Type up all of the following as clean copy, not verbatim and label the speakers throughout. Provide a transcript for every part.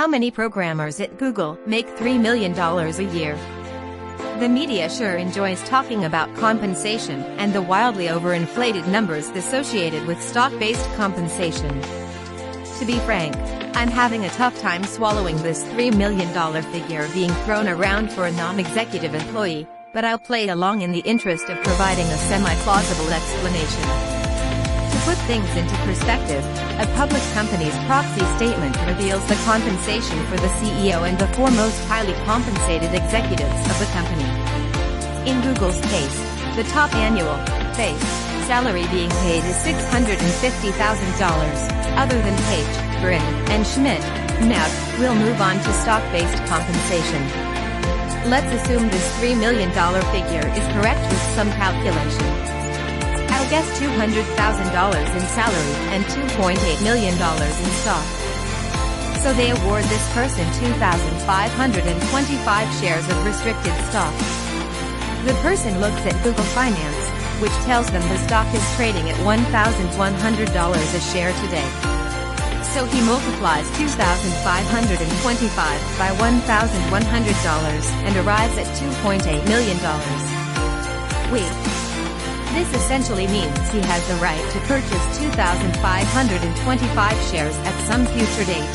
Speaker 1: How many programmers at Google make $3 million a year? The media sure enjoys talking about compensation and the wildly overinflated numbers associated with stock-based compensation. To be frank, I'm having a tough time swallowing this $3 million figure being thrown around for a non-executive employee, but I'll play along in the interest of providing a semi-plausible explanation. To put things into perspective, a public company's proxy statement reveals the compensation for the CEO and the four most highly compensated executives of the company. In Google's case, the top annual base salary being paid is $650,000. Other than Page, Brin, and Schmidt, now we'll move on to stock-based compensation. Let's assume this $3 million figure is correct with some calculation. I'll guess $200,000 in salary and $2.8 million in stock. So they award this person 2,525 shares of restricted stock. The person looks at Google Finance, which tells them the stock is trading at $1,100 a share today. So he multiplies 2,525 by $1,100 and arrives at $2.8 million. This essentially means he has the right to purchase 2,525 shares at some future date.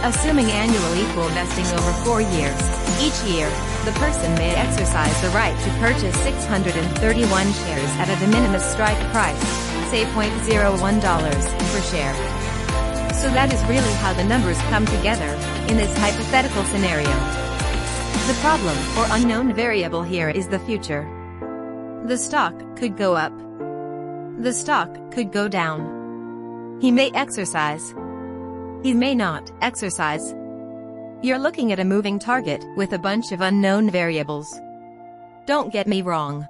Speaker 1: Assuming annual equal vesting over 4 years, each year, the person may exercise the right to purchase 631 shares at a de minimis strike price, say $0.01 per share. So that is really how the numbers come together, in this hypothetical scenario. The problem, or unknown variable here, is the future. The stock could go up. The stock could go down. He may exercise. He may not exercise. You're looking at a moving target with a bunch of unknown variables. Don't get me wrong.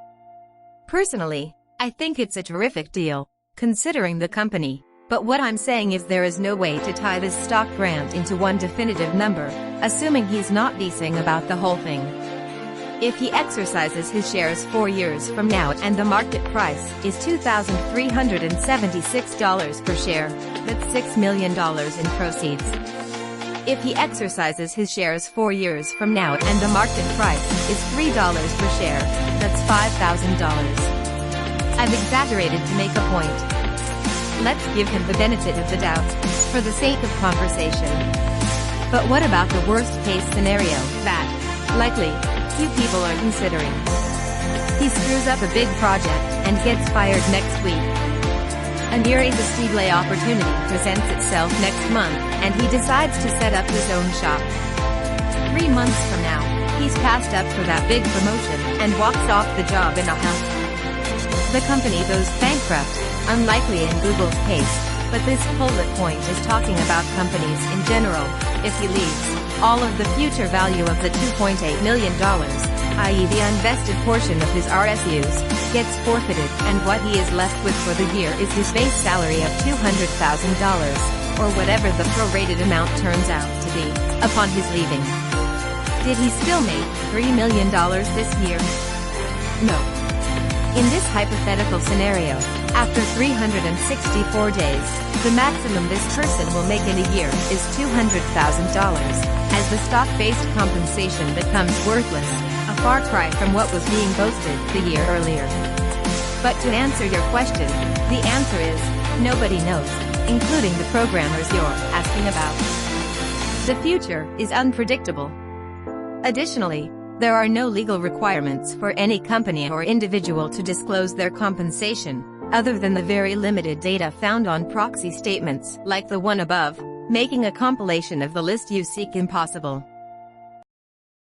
Speaker 1: Personally, I think it's a terrific deal, considering the company. But what I'm saying is there is no way to tie this stock grant into one definitive number, assuming he's not leasing about the whole thing. If he exercises his shares 4 years from now and the market price is $2,376 per share, that's $6 million in proceeds. If he exercises his shares 4 years from now and the market price is $3 per share, that's $5,000. I've exaggerated to make a point. Let's give him the benefit of the doubt, for the sake of conversation. But what about the worst-case scenario that, likely, few people are considering? He screws up a big project and gets fired next week. An irresistible opportunity presents itself next month, and he decides to set up his own shop. 3 months from now, he's passed up for that big promotion and walks off the job in a huff. The company goes bankrupt, unlikely in Google's case, but this bullet point is talking about companies in general. If he leaves, all of the future value of the $2.8 million, i.e. the unvested portion of his RSUs, gets forfeited, and what he is left with for the year is his base salary of $200,000, or whatever the prorated amount turns out to be, upon his leaving. Did he still make $3 million this year? No. In this hypothetical scenario, after 364 days, the maximum this person will make in a year is $200,000, as the stock-based compensation becomes worthless, a far cry from what was being boasted the year earlier. But to answer your question, the answer is, nobody knows, including the programmers you're asking about. The future is unpredictable. Additionally, there are no legal requirements for any company or individual to disclose their compensation, other than the very limited data found on proxy statements like the one above, making a compilation of the list you seek impossible.